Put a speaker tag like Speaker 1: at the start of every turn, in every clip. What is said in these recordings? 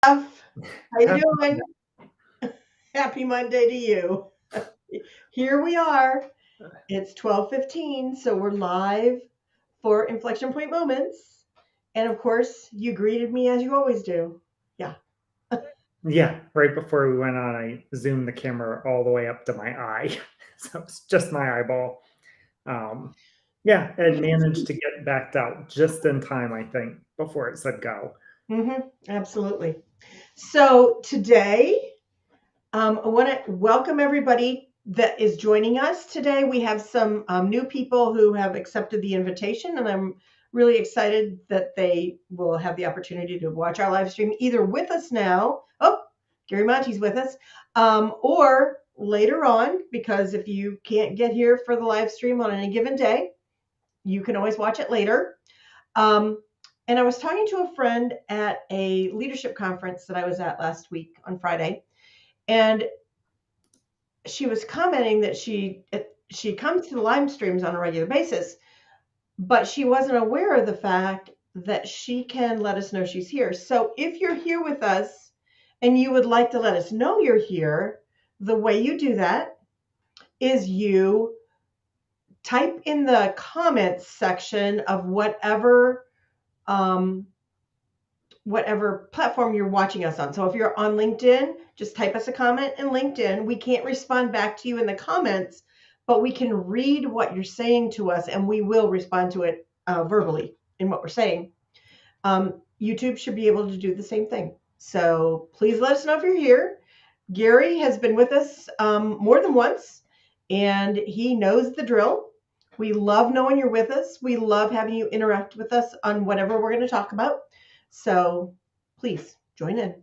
Speaker 1: Jeff, how you
Speaker 2: Happy
Speaker 1: doing? Happy Monday to you. Here we are. It's 12:15, so we're live for Inflection Point Moments. And of course, you greeted me as you always do. Yeah.
Speaker 2: Yeah, right before we went on, I zoomed the camera all the way up to my eye. So it's just my eyeball. Um, yeah, and managed to get backed out just in time, I think, before it said go.
Speaker 1: Absolutely. So today, I want to welcome everybody that is joining us today. We have some new people who have accepted the invitation, and I'm really excited that they will have the opportunity to watch our live stream either with us now. Oh, Gary Monty's with us, or later on, because if you can't get here for the live stream on any given day, you can always watch it later. Um, and I was talking to a friend at a leadership conference that I was at last week on Friday, and she was commenting that she comes to the live streams on a regular basis, but she wasn't aware of the fact that she can let us know she's here. So if you're here with us and you would like to let us know you're here, the way you do that is you type in the comments section of um, whatever platform you're watching us on. So if you're on LinkedIn, just type us a comment in LinkedIn. We can't respond back to you in the comments, but we can read what you're saying to us and we will respond to it verbally in what we're saying. YouTube should be able to do the same thing. So please let us know if you're here. Gary has been with us more than once and he knows the drill. We love knowing you're with us. We love having you interact with us on whatever we're going to talk about. So please join in.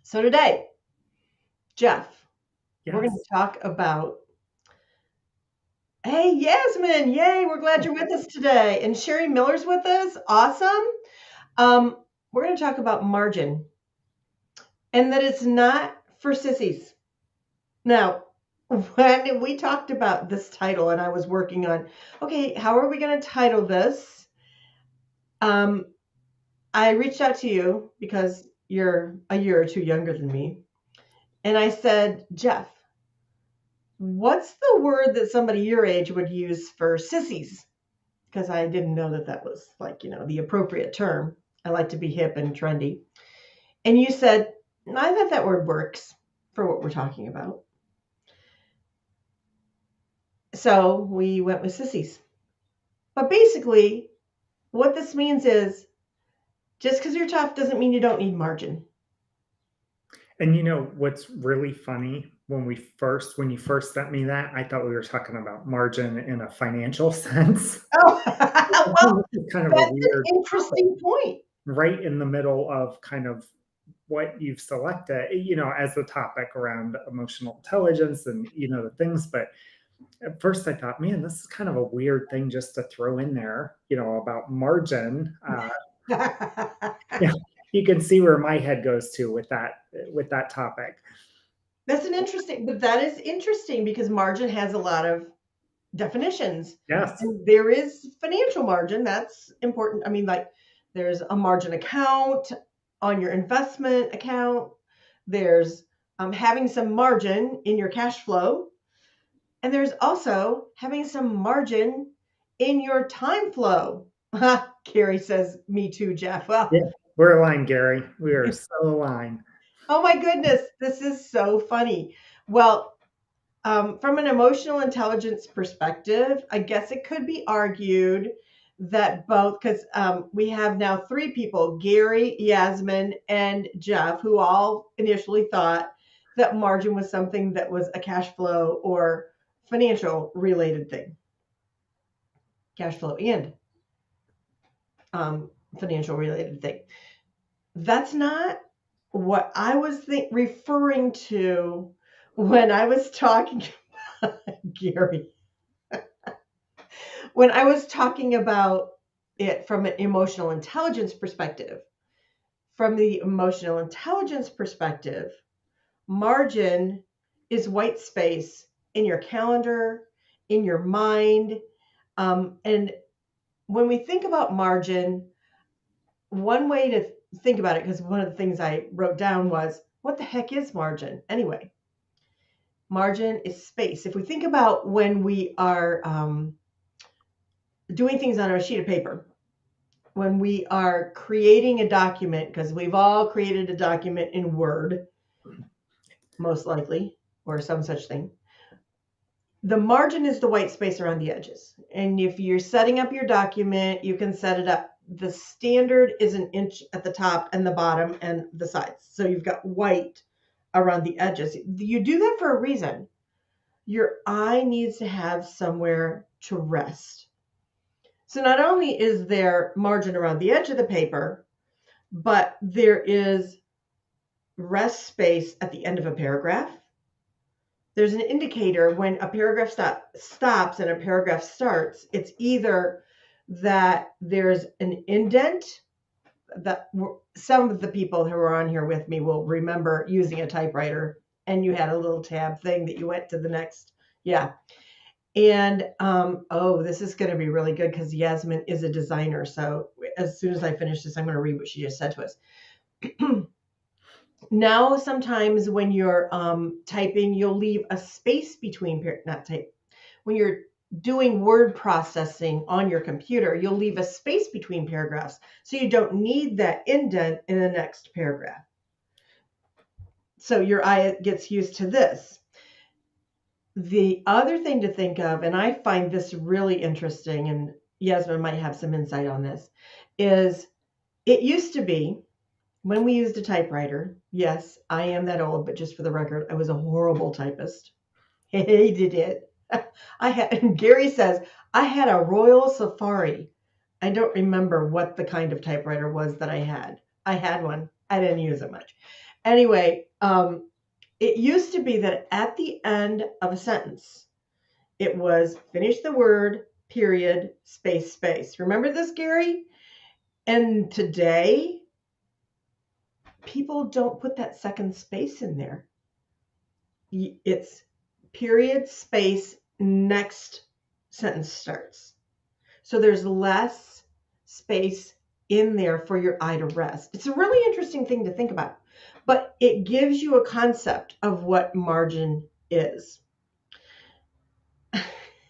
Speaker 1: So today, Jeff, we're going
Speaker 2: Yes.
Speaker 1: to talk about, hey, Yasmin, yay, we're glad you're with us today. And Sherry Miller's with us. Awesome. We're going to talk about margin and that it's not for sissies. Now, when we talked about this title and I was working on, okay, how are we going to title this? Um, I reached out to you because you're a year or two younger than me. And I said, Jeff, what's the word that somebody your age would use for sissies? Because I didn't know that that was like, the appropriate term. I like to be hip and trendy. And you said, I thought that word works for what we're talking about. So we went with sissies. But basically, what this means is just because you're tough doesn't mean you don't need margin.
Speaker 2: And you know what's really funny? When you first sent me that, I thought we were talking about margin in a financial sense.
Speaker 1: Oh, well,
Speaker 2: This is kind of a
Speaker 1: that's an
Speaker 2: weird topic,
Speaker 1: interesting point.
Speaker 2: right in the middle of kind of what you've selected, as the topic around emotional intelligence and, the things. But at first I thought, man, this is kind of a weird thing just to throw in there, about margin. Yeah, you can see where my head goes to with that topic.
Speaker 1: But that is interesting because margin has a lot of definitions.
Speaker 2: Yes.
Speaker 1: And there is financial margin. That's important. I mean, like there's a margin account on your investment account. There's having some margin in your cash flow. And there's also having some margin in your time flow. Carrie says, me too, Jeff. Well,
Speaker 2: Yeah. We're aligned, Gary. We are so aligned.
Speaker 1: oh my goodness, this is so funny. Well, from an emotional intelligence perspective, I guess it could be argued that both, because we have now three people, Gary, Yasmin, and Jeff, who all initially thought that margin was something that was a cash flow or financial related thing, cash flow and financial related thing. That's not what I was referring to when I was talking about Gary. When I was talking about it from an emotional intelligence perspective, from the emotional intelligence perspective, margin is white space in your calendar, in your mind. And when we think about margin, one way to think about it, because one of the things I wrote down was, what the heck is margin? Anyway, margin is space. If we think about when we are doing things on a sheet of paper, when we are creating a document, because we've all created a document in Word, most likely, or some such thing. The margin is the white space around the edges. And if you're setting up your document, you can set it up. The standard is an inch at the top and the bottom and the sides. So you've got white around the edges. You do that for a reason. Your eye needs to have somewhere to rest. So not only is there margin around the edge of the paper, but there is rest space at the end of a paragraph. There's an indicator when a paragraph stops and a paragraph starts. It's either that there's an indent, that some of the people who are on here with me will remember using a typewriter, and you had a little tab thing that you went to the next. Yeah. And this is going to be really good because Yasmin is a designer. So as soon as I finish this, I'm going to read what she just said to us. Now, sometimes when you're typing, you'll leave a space between, when you're doing word processing on your computer, you'll leave a space between paragraphs. So you don't need that indent in the next paragraph. So your eye gets used to this. The other thing to think of, and I find this really interesting, and Yasmin might have some insight on this, is it used to be when we used a typewriter. Yes, I am that old, but just for the record, I was a horrible typist. Hated it. And Gary says, I had a Royal Safari. I don't remember what the kind of typewriter was that I had. I had one. I didn't use it much. Anyway, it used to be that at the end of a sentence, it was finish the word, period, space, space. Remember this, Gary? And today, people don't put that second space in there. It's period, space, next sentence starts. So there's less space in there for your eye to rest. It's a really interesting thing to think about, but it gives you a concept of what margin is.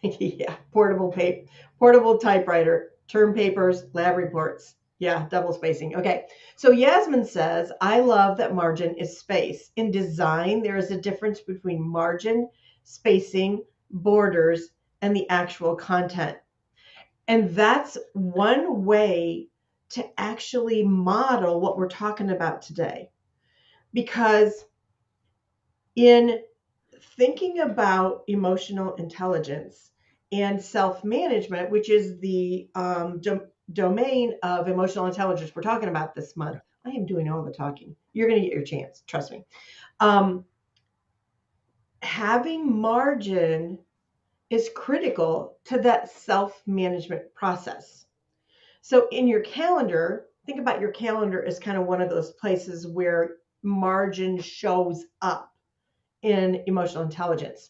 Speaker 1: Yeah, portable typewriter, term papers, lab reports. Yeah, double spacing. Okay, so Yasmin says, I love that margin is space. In design, there is a difference between margin, spacing, borders, and the actual content. And that's one way to actually model what we're talking about today. Because in thinking about emotional intelligence and self-management, which is the domain of emotional intelligence we're talking about this month. I am doing all the talking. You're going to get your chance. Trust me. Having margin is critical to that self-management process. So in your calendar, think about your calendar as kind of one of those places where margin shows up in emotional intelligence.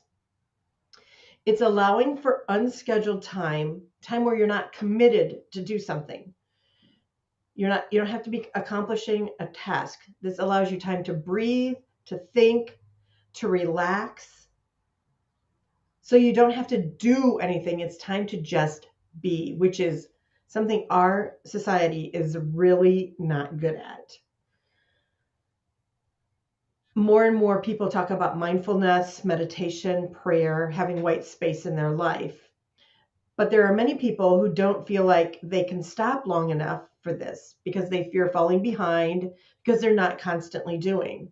Speaker 1: It's allowing for unscheduled time where you're not committed to do something. You don't have to be accomplishing a task. This allows you time to breathe, to think, to relax. So you don't have to do anything. It's time to just be, which is something our society is really not good at. More and more people talk about mindfulness, meditation, prayer, having white space in their life. But there are many people who don't feel like they can stop long enough for this because they fear falling behind, because they're not constantly doing.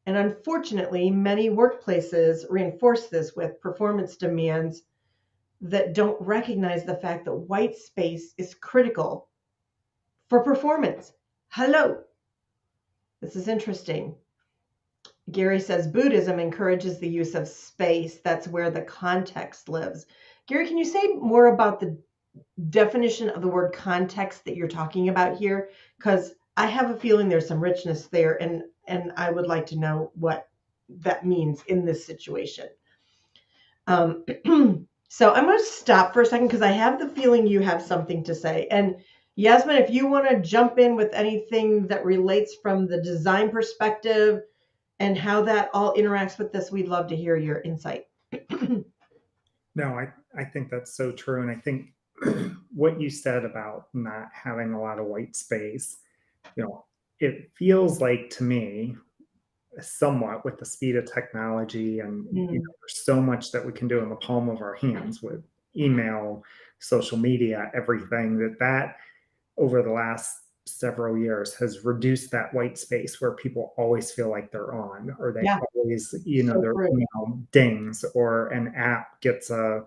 Speaker 1: And unfortunately, many workplaces reinforce this with performance demands that don't recognize the fact that white space is critical for performance. Hello. This is interesting. Gary says Buddhism encourages the use of space. That's where the context lives. Gary, can you say more about the definition of the word context that you're talking about here? Because I have a feeling there's some richness there, and I would like to know what that means in this situation. So I'm going to stop for a second because I have the feeling you have something to say. And Yasmin, if you want to jump in with anything that relates from the design perspective and how that all interacts with this, we'd love to hear your insight.
Speaker 2: No, I think that's so true. And I think what you said about not having a lot of white space, you know, it feels like to me, somewhat with the speed of technology and
Speaker 1: Mm,
Speaker 2: there's so much that we can do in the palm of our hands with email, social media, everything that over the last several years has reduced that white space where people always feel like they're on, or they
Speaker 1: yeah,
Speaker 2: always,
Speaker 1: so
Speaker 2: their
Speaker 1: true.
Speaker 2: email dings, or an app gets a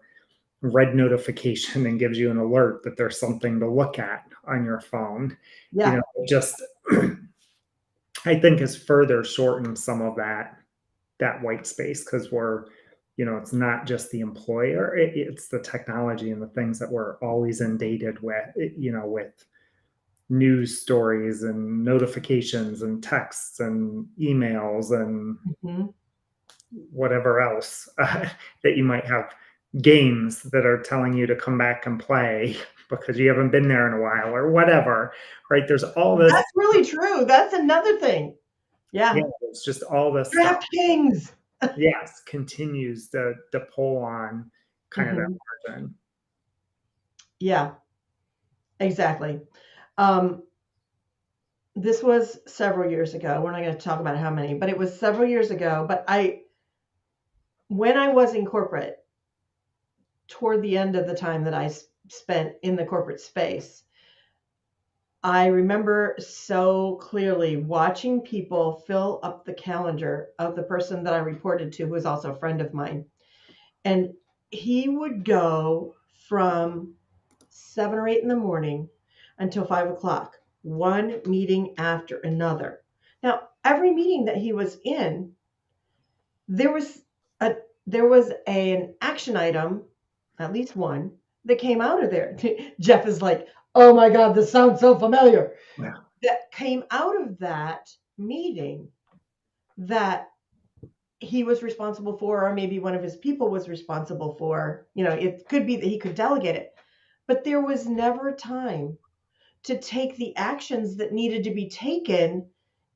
Speaker 2: red notification and gives you an alert that there's something to look at on your phone.
Speaker 1: Yeah,
Speaker 2: Just I think has further shortened some of that white space because we're it's not just the employer, it's the technology and the things that we're always inundated with, with news stories and notifications and texts and emails and
Speaker 1: hmm,
Speaker 2: whatever else that you might have, games that are telling you to come back and play because you haven't been there in a while or whatever, right? There's all this,
Speaker 1: that's really true. That's another thing.
Speaker 2: yeah,
Speaker 1: Yeah,
Speaker 2: it's just all this stuff,
Speaker 1: DraftKings.
Speaker 2: yes, continues to pull on kind of that
Speaker 1: Hmm.
Speaker 2: margin.
Speaker 1: Yeah, exactly. Um, this was several years ago. We're not going to talk about how many, but it was several years ago. But when I was in corporate, toward the end of the time that I spent in the corporate space, I remember so clearly watching people fill up the calendar of the person that I reported to, who was also a friend of mine. And he would go from 7 or 8 in the morning until 5 o'clock, one meeting after another. Now, every meeting that he was in, there was a there was an action item, at least one, that came out of there. Jeff is like, "Oh my God, this sounds so familiar."
Speaker 2: Yeah.
Speaker 1: That came out of that meeting that he was responsible for, or maybe one of his people was responsible for. It could be that he could delegate it, but there was never time to take the actions that needed to be taken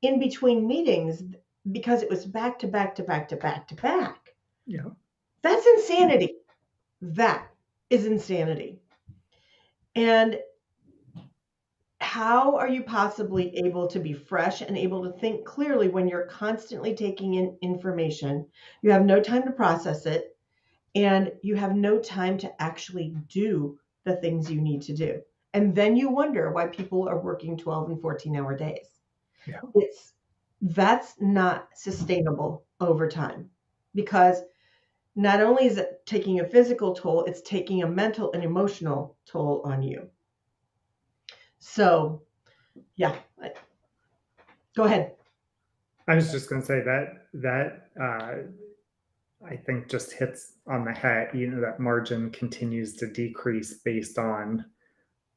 Speaker 1: in between meetings because it was back to back to back to back to back.
Speaker 2: Yeah.
Speaker 1: That's insanity. That is insanity. And how are you possibly able to be fresh and able to think clearly when you're constantly taking in information? You have no time to process it, and you have no time to actually do the things you need to do. And then you wonder why people are working 12 and 14-hour days.
Speaker 2: Yeah.
Speaker 1: It's That's not sustainable over time, because not only is it taking a physical toll, it's taking a mental and emotional toll on you. So, yeah, go ahead.
Speaker 2: I was just going to say that I think just hits on the head. That margin continues to decrease based on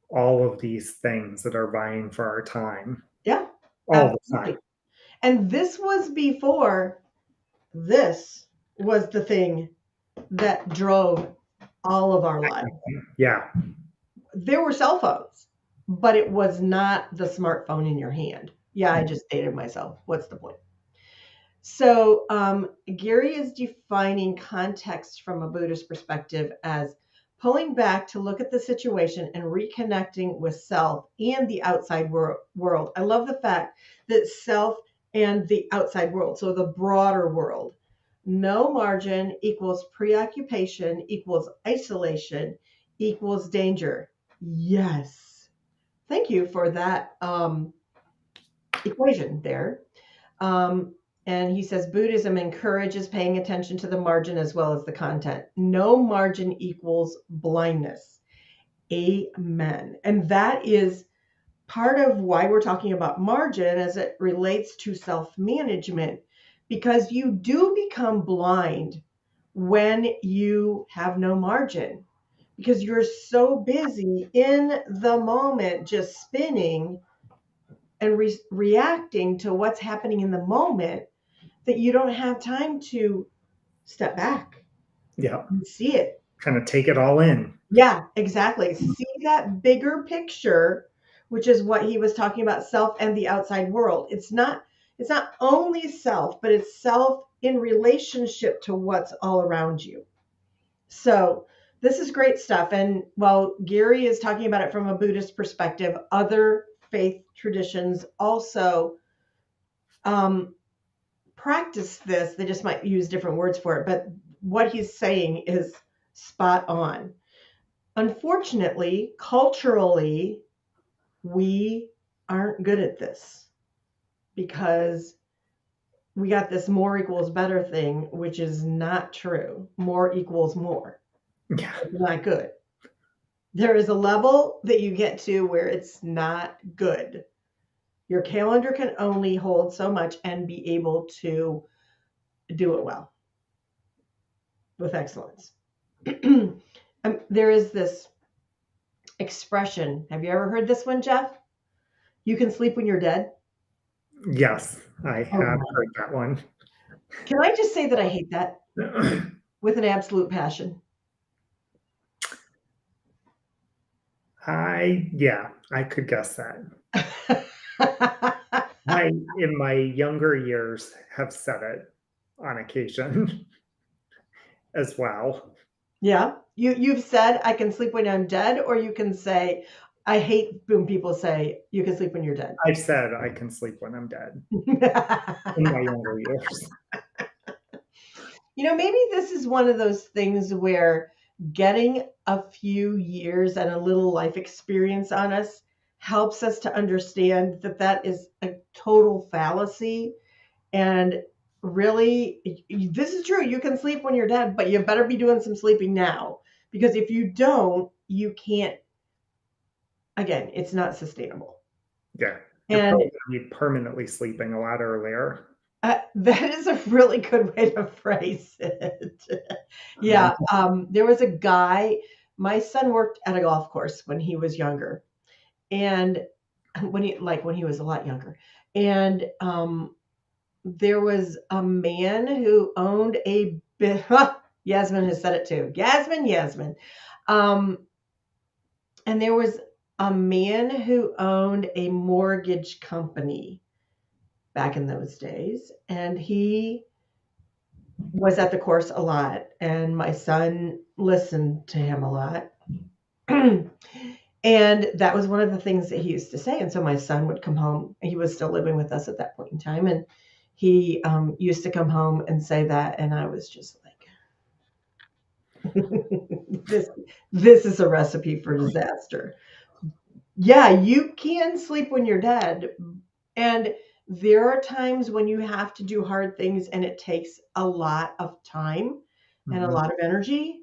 Speaker 2: all of these things that are vying for our time
Speaker 1: Yeah,
Speaker 2: all the time.
Speaker 1: absolutely. And this was the thing that drove all of our lives.
Speaker 2: Yeah.
Speaker 1: There were cell phones, but it was not the smartphone in your hand. Yeah, I just dated myself. What's the point? So, Gary is defining context from a Buddhist perspective as pulling back to look at the situation and reconnecting with self and the outside world. I love the fact that self and the outside world, so the broader world. No margin equals preoccupation equals isolation equals danger. Yes. Thank you for that equation there. Um, and he says Buddhism encourages paying attention to the margin as well as the content. No margin equals blindness. Amen. And that is part of why we're talking about margin as it relates to self management, because you do become blind when you have no margin, because you're so busy in the moment just spinning and reacting to what's happening in the moment that you don't have time to step back
Speaker 2: Yeah.
Speaker 1: and see it.
Speaker 2: Kind of take it all in.
Speaker 1: Yeah, exactly. See that bigger picture which is what he was talking about, self and the outside world. It's not only self, but it's self in relationship to what's all around you. So this is great stuff. And while Gary is talking about it from a Buddhist perspective, other faith traditions also um, practice this. They just might use different words for it, but what he's saying is spot on. Unfortunately, culturally, we aren't good at this because we got this more equals better thing, which is not true. More equals more.
Speaker 2: Yeah.
Speaker 1: It's not good. There is a level that you get to where it's not good. Your calendar can only hold so much and be able to do it well with excellence. There is this expression. Have you ever heard this one, Jeff? You can sleep when you're dead.
Speaker 2: Yes, I
Speaker 1: Oh,
Speaker 2: have heard that one.
Speaker 1: can I just say that I hate that with an absolute passion?
Speaker 2: I could guess that. I, in my younger years, have said it on occasion as well.
Speaker 1: Yeah. You've said I can sleep when I'm dead, or you can say I hate when people say you can sleep when you're dead.
Speaker 2: I've said I can sleep when I'm dead in my younger years.
Speaker 1: Maybe this is one of those things where getting a few years and a little life experience on us helps us to understand that that is a total fallacy. And really, this is true. You can sleep when you're dead, but you better be doing some sleeping now. Because if you don't, you can't, again, it's not sustainable.
Speaker 2: Yeah, you're
Speaker 1: And
Speaker 2: probably going to be permanently sleeping a lot earlier.
Speaker 1: that is a really good way to phrase it. Yeah, there was a guy, my son worked at a golf course when he was younger. And when he was a lot younger. And there was a man who owned a Yasmin has said it too. Yasmin. Um, and there was a man who owned a mortgage company back in those days, and he was at the course a lot, and my son listened to him a lot. And that was one of the things that he used to say. And so my son would come home. He was still living with us at that point in time, and he used to come home and say that, and I was just like, this is a recipe for disaster. Yeah, you can sleep when you're dead, and there are times when you have to do hard things, and it takes a lot of time and a
Speaker 2: Mhm.
Speaker 1: lot of energy.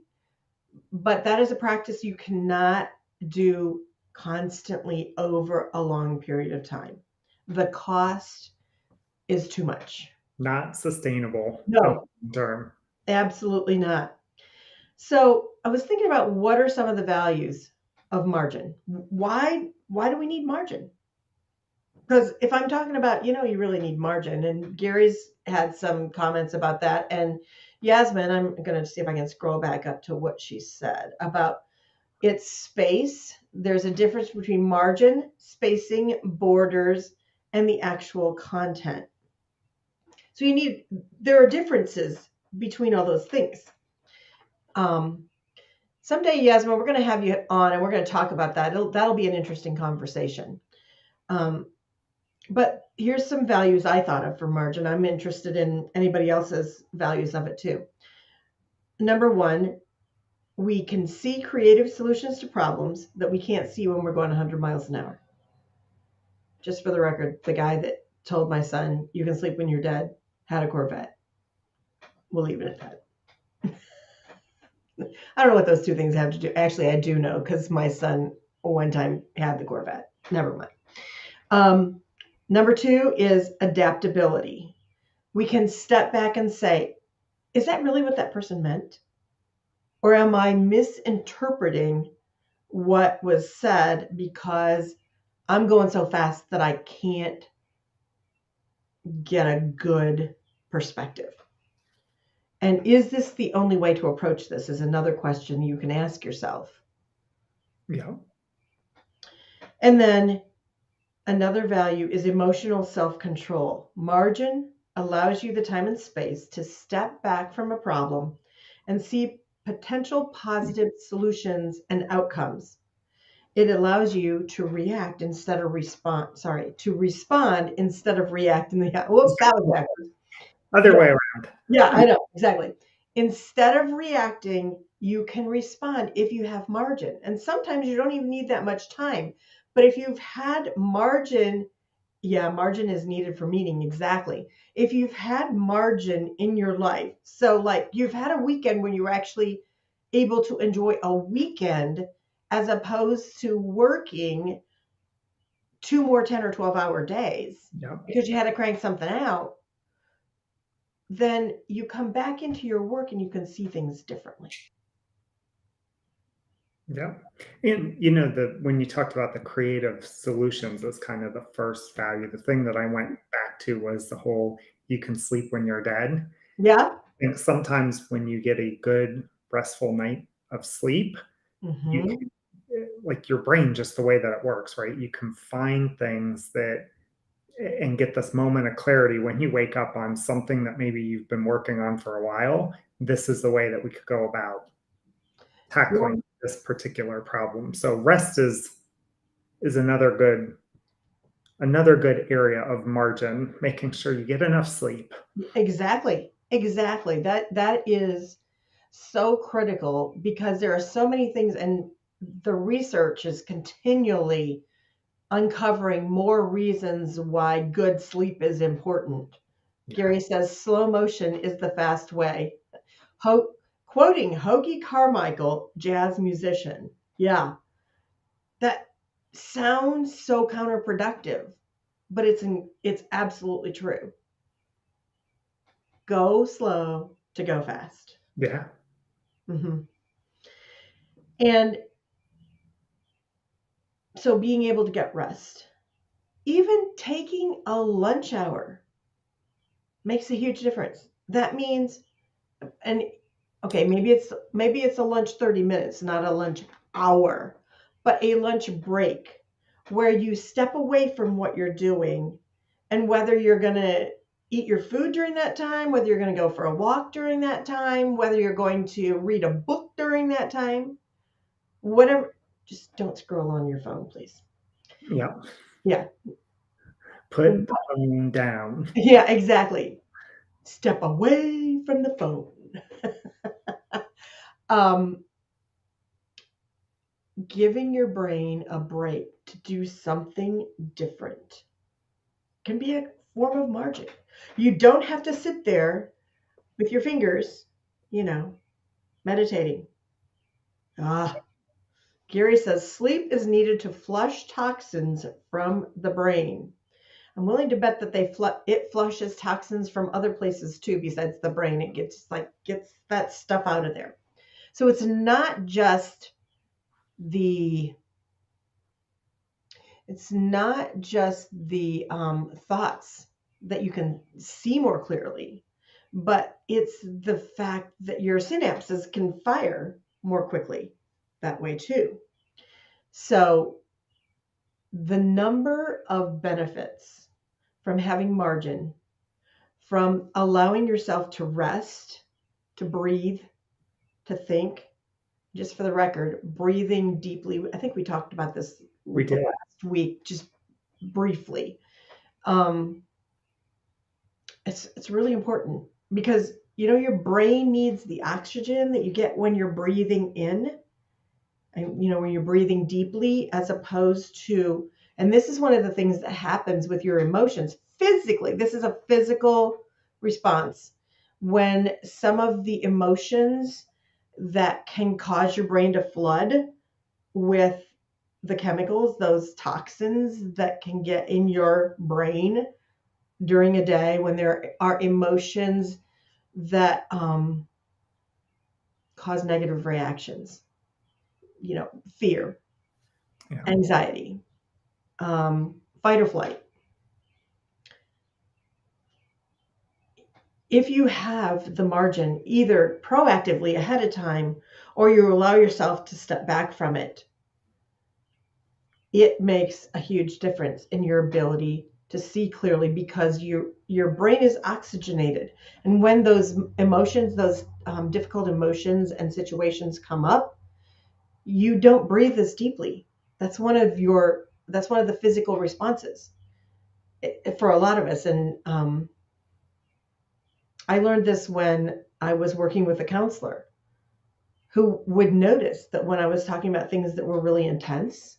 Speaker 1: But that is a practice you cannot do constantly over a long period of time. The cost is too much.
Speaker 2: Not sustainable in the
Speaker 1: No,
Speaker 2: long term.
Speaker 1: absolutely not. So I was thinking about what are some of the values of margin? Why do we need margin? Because if I'm talking about, you really need margin, and Gary's had some comments about that, and Yasmin, I'm going to see if I can scroll back up to what she said about it's space. There's a difference between margin, spacing, borders, and the actual content. So there are differences between all those things. Um, Someday, Yasmin, we're going to have you on and we're going to talk about that. That'll be an interesting conversation. Um, but here's some values I thought of for margin. I'm interested in anybody else's values of it too. Number one, we can see creative solutions to problems that we can't see when we're going 100 miles an hour. Just for the record, the guy that told my son, you can sleep when you're dead, had a Corvette. We'll leave it at that. I don't know what those two things have to do. Actually, I do know because my son one time had the Corvette. Never mind. Number two is adaptability. We can step back and say, is that really what that person meant? Or am I misinterpreting what was said because I'm going so fast that I can't get a good perspective? And is this the only way to approach this? Is another question you can ask yourself.
Speaker 2: Yeah.
Speaker 1: And then Another value is emotional self-control. Margin allows you the time and space to step back from a problem and see potential positive solutions and outcomes. It allows you to react instead of respond. Sorry, to respond instead of react in the whoops, that was backwards.
Speaker 2: Other
Speaker 1: Yeah,
Speaker 2: way around.
Speaker 1: yeah, I know, exactly. Instead of reacting, you can respond if you have margin. And sometimes you don't even need that much time. But if you've had margin, yeah, margin is needed for meeting, exactly. If you've had margin in your life, so like you've had a weekend when you were actually able to enjoy a weekend as opposed to working two more 10 or 12-hour days
Speaker 2: Yeah.
Speaker 1: because you had to crank something out, then you come back into your work and you can see things differently.
Speaker 2: Yeah. And when you talked about the creative solutions as kind of the first value, the thing that I went back to was the whole you can sleep when you're dead.
Speaker 1: Yeah.
Speaker 2: And sometimes when you get a good restful night of sleep, you
Speaker 1: Hmm.
Speaker 2: can, like your brain, just the way that it works, right? You can find things that and get this moment of clarity when you wake up on something that maybe you've been working on for a while. This is the way that we could go about tackling this particular problem. So rest is another good area of margin, making sure you get enough sleep.
Speaker 1: Exactly. Exactly. That is so critical because there are so many things, and the research is continually uncovering more reasons why good sleep is important.
Speaker 2: Yeah.
Speaker 1: Gary says slow motion is the fast way. Ho- Quoting Hoagie Carmichael, jazz musician. Yeah, that sounds so counterproductive, but it's absolutely true. Go slow to go fast.
Speaker 2: Yeah.
Speaker 1: Hmm. And so being able to get rest, even taking a lunch hour makes a huge difference. That means, and okay, maybe it's a lunch 30 minutes, not a lunch hour, but a lunch break where you step away from what you're doing, and whether you're going to eat your food during that time, whether you're going to go for a walk during that time, whether you're going to read a book during that time, whatever, just don't scroll on your phone, please.
Speaker 2: Yeah.
Speaker 1: Yeah.
Speaker 2: Put the phone down.
Speaker 1: Yeah, exactly. Step away from the phone. um, Giving your brain a break to do something different can be a form of margin. You don't have to sit there with your fingers, you know, meditating. Ah, Gary says sleep is needed to flush toxins from the brain. I'm willing to bet that it flushes toxins from other places too besides the brain. It gets that stuff out of there. So the it's not just the thoughts that you can see more clearly, but it's the fact that your synapses can fire more quickly that way too. So the number of benefits from having margin, from allowing yourself to rest, to breathe, to think. Just for the record, breathing deeply. I think we talked about this
Speaker 2: We did.
Speaker 1: last week, just briefly. Um, it's really important because your brain needs the oxygen that you get when you're breathing in, and when you're breathing deeply, as opposed to, and this is one of the things that happens with your emotions physically. This is a physical response when some of the emotions that can cause your brain to flood with the chemicals, those toxins that can get in your brain during a day, when there are emotions that cause negative reactions, fear,
Speaker 2: Yeah.
Speaker 1: anxiety, fight or flight. If you have the margin, either proactively ahead of time or you allow yourself to step back from it, it makes a huge difference in your ability to see clearly because your brain is oxygenated. And when those emotions, those difficult emotions and situations come up, you don't breathe as deeply. That's one of the physical responses for a lot of us. And I learned this when I was working with a counselor who would notice that when I was talking about things that were really intense,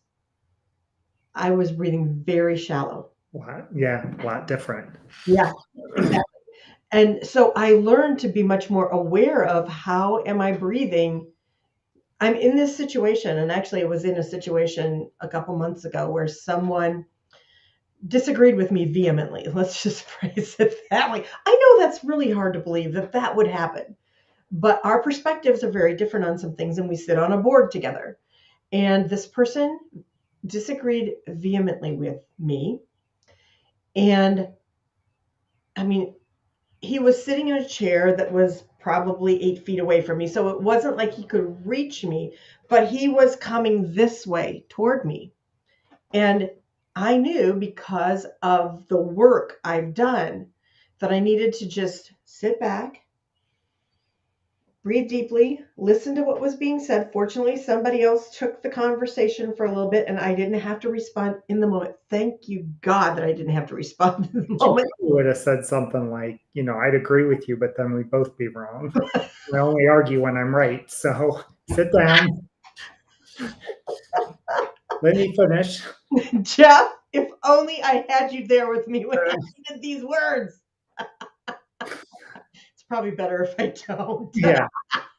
Speaker 1: I was breathing very shallow.
Speaker 2: Yeah, a lot different.
Speaker 1: Yeah, exactly. And so I learned to be much more aware of how am I breathing. I'm in this situation, and actually, I was in a situation a couple months ago where someone disagreed with me vehemently. Let's just phrase it that way. I know that's really hard to believe that that would happen, but our perspectives are very different on some things, and we sit on a board together. And this person disagreed vehemently with me. And I mean, he was sitting in a chair that was probably 8 feet away from me. So it wasn't like he could reach me, but he was coming this way toward me. And I knew because of the work I've done that I needed to just sit back, breathe deeply, listen to what was being said. Fortunately, somebody else took the conversation for a little bit and I didn't have to respond in the moment. Thank you, God, that I didn't have to respond in the
Speaker 2: She
Speaker 1: moment.
Speaker 2: probably would have said something like, I'd agree with you, but then we'd both be wrong. I only argue when I'm right. So sit down, let me finish.
Speaker 1: Jeff, if only I had you there with me when I did these words. It's probably better if I don't.
Speaker 2: Yeah,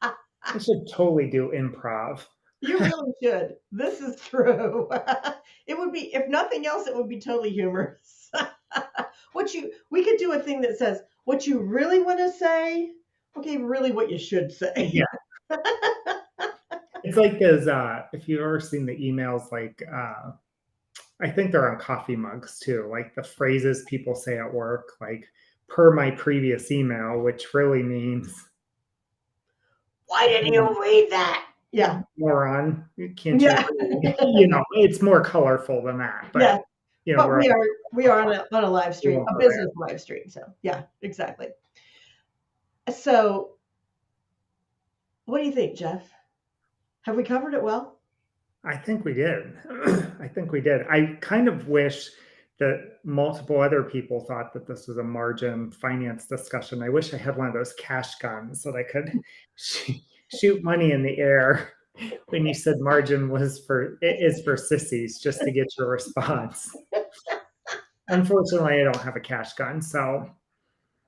Speaker 2: I should totally do improv.
Speaker 1: You really should. This is true. It would be, if nothing else, it would be totally humorous. We could do a thing that says, what you really want to say, okay, really what you should say.
Speaker 2: Yeah. It's like those, if you've ever seen the emails, like, I think they're on coffee mugs too, like the phrases people say at work, like per my previous email, which really means
Speaker 1: Why didn't you read that? Yeah.
Speaker 2: moron, can't you
Speaker 1: Yeah.
Speaker 2: read? It's more colorful than that,
Speaker 1: Yeah.
Speaker 2: but
Speaker 1: But
Speaker 2: we're
Speaker 1: we are on a live
Speaker 2: we're
Speaker 1: stream, a
Speaker 2: all there.
Speaker 1: business live stream. So yeah, exactly. So what do you think, Jeff? Have we covered it well?
Speaker 2: I think we did. I think we did. I kind of wish that multiple other people thought that this was a margin finance discussion. I wish I had one of those cash guns that I could shoot money in the air when you said margin is for sissies, just to get your response. Unfortunately, I don't have a cash gun, so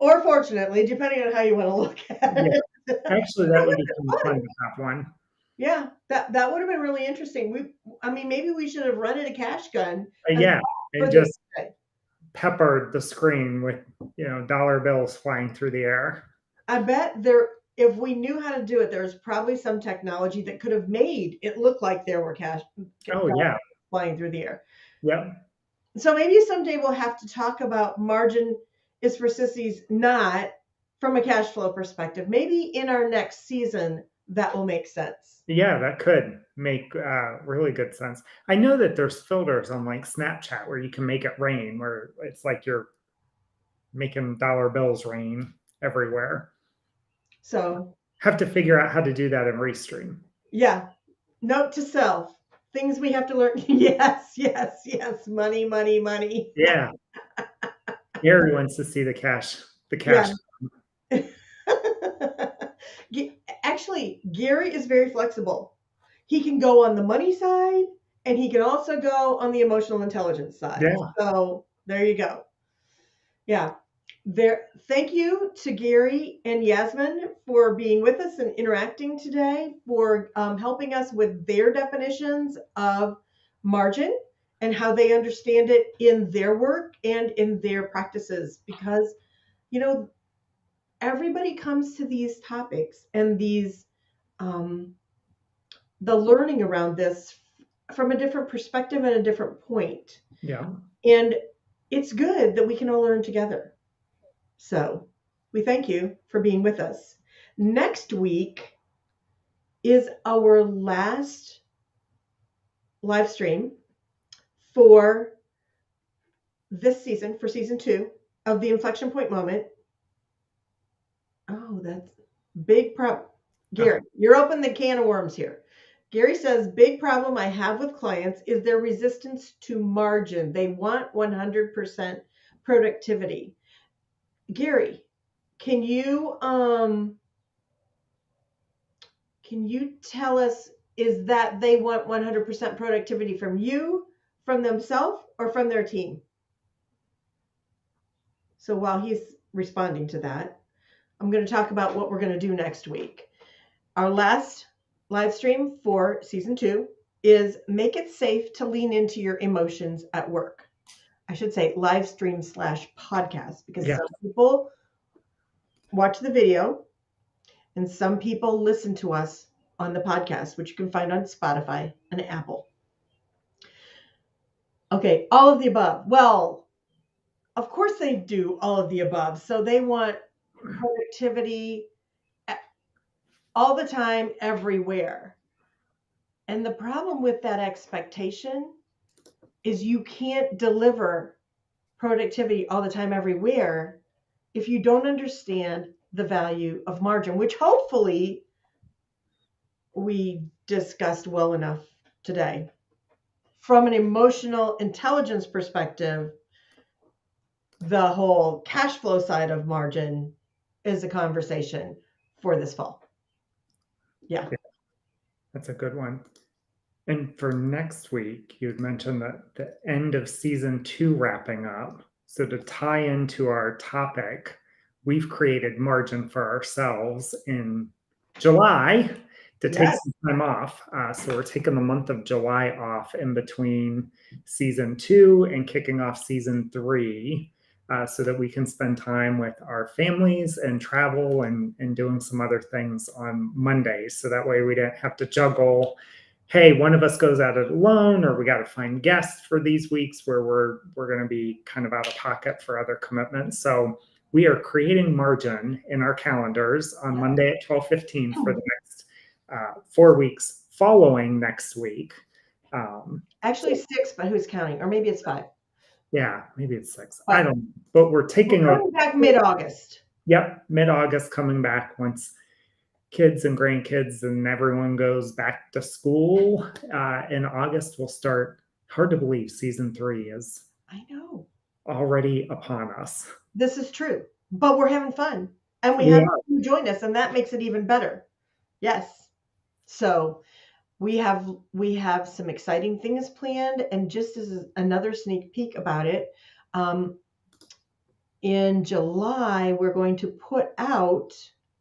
Speaker 1: Or fortunately, depending on how you want to look at
Speaker 2: yeah.
Speaker 1: it.
Speaker 2: Actually,
Speaker 1: That
Speaker 2: that
Speaker 1: would
Speaker 2: would
Speaker 1: have
Speaker 2: be
Speaker 1: been
Speaker 2: fun
Speaker 1: fun.
Speaker 2: to have one.
Speaker 1: Yeah, that would have been really interesting. I mean, maybe we should have rented a cash gun as
Speaker 2: Yeah,
Speaker 1: for
Speaker 2: and
Speaker 1: this
Speaker 2: just
Speaker 1: day.
Speaker 2: peppered the screen with dollar bills flying through the air.
Speaker 1: I bet if we knew how to do it, there's probably some technology that could have made it look like there were cash
Speaker 2: Oh
Speaker 1: dollars
Speaker 2: yeah,
Speaker 1: flying through the air.
Speaker 2: yep.
Speaker 1: So maybe someday we'll have to talk about margin is for sissies not from a cash flow perspective. Maybe in our next season that will make sense.
Speaker 2: Yeah, that could make really good sense. I know that there's filters on like Snapchat where you can make it rain, where it's like you're making dollar bills rain everywhere.
Speaker 1: So
Speaker 2: Have to figure out how to do that in Restream.
Speaker 1: yeah, note to self. Things we have to learn. Yes, yes, yes. Money, money, money.
Speaker 2: Yeah, Gary wants to see the cash. The
Speaker 1: Yeah.
Speaker 2: cash.
Speaker 1: Actually, Gary is very flexible. He can go on the money side and he can also go on the emotional intelligence side.
Speaker 2: Yeah,
Speaker 1: So there you go. Yeah. Thank you to Gary and Yasmin for being with us and interacting today, for helping us with their definitions of margin and how they understand it in their work and in their practices. Because, you know, everybody comes to these topics and um, the learning around this from a different perspective and a different point.
Speaker 2: yeah.
Speaker 1: And it's good that we can all learn together. So we thank you for being with us. Next week is our last live stream for this season, for season 2 of the Inflection Point Moment. Oh, that's big problem. Gary, you're opening the can of worms here. Gary says, big problem I have with clients is their resistance to margin. They want 100% productivity. Gary, can you tell us, is that they want 100% productivity from you, from themselves, or from their team? So while he's responding to that, I'm going to talk about what we're going to do next week. Our last live stream for season 2 is make it safe to lean into your emotions at work. I should say live stream / podcast, because some people watch the video and some people listen to us on the podcast, which you can find on Spotify and Apple. Okay, all of the above. Well, of course they do all of the above. So they want productivity all the time, everywhere. And the problem with that expectation is you can't deliver productivity all the time, everywhere, if you don't understand the value of margin, which hopefully we discussed well enough today. From an emotional intelligence perspective, the whole cash flow side of margin is a conversation for this fall. Yeah.
Speaker 2: That's a good one. And for next week, you had mentioned that the end of season 2 wrapping up. So to tie into our topic, we've created margin for ourselves in July to take some time off. So we're taking the month of July off in between season 2 and kicking off season 3. So that we can spend time with our families and travel and doing some other things on Mondays. So that way we don't have to juggle, hey, one of us goes out it alone, or we got to find guests for these weeks where we're going to be kind of out of pocket for other commitments. So we are creating margin in our calendars on Monday at 12:15 for the next 4 weeks following next week.
Speaker 1: Actually 6, but who's counting? Or maybe it's 5.
Speaker 2: Yeah, maybe it's 6. I don't know. But we're
Speaker 1: coming back mid-August.
Speaker 2: Yep, mid-August coming back once kids and grandkids and everyone goes back to school. In August, we'll start. Hard to believe season 3 is already upon us.
Speaker 1: This is true, but we're having fun, and we have you join us, and that makes it even better. Yes. So we have some exciting things planned, and just as another sneak peek about it, in July, we're going to put out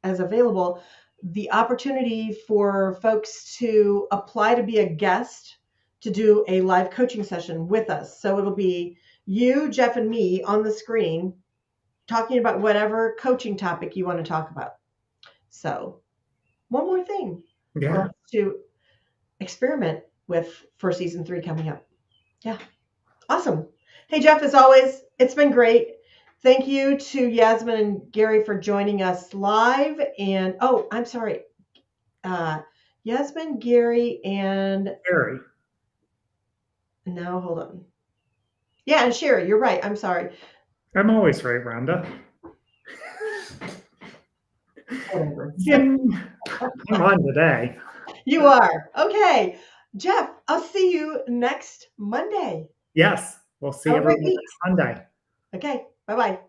Speaker 1: as available the opportunity for folks to apply to be a guest to do a live coaching session with us. So it'll be you, Jeff, and me on the screen talking about whatever coaching topic you want to talk about. So one more thing for us to experiment with for season 3 coming up. Yeah. Awesome. Hey, Jeff, as always, it's been great. Thank you to Yasmin and Gary for joining us live. And, oh, I'm sorry. Yasmin, Gary, and...
Speaker 2: Sherry.
Speaker 1: No, hold on. Yeah, and Sherry, you're right. I'm sorry.
Speaker 2: I'm always right, Rhonda.
Speaker 1: Whatever.
Speaker 2: I'm on today.
Speaker 1: You are. Okay. Jeff, I'll see you next Monday.
Speaker 2: Yes. We'll see everyone next Monday.
Speaker 1: Okay. Bye-bye.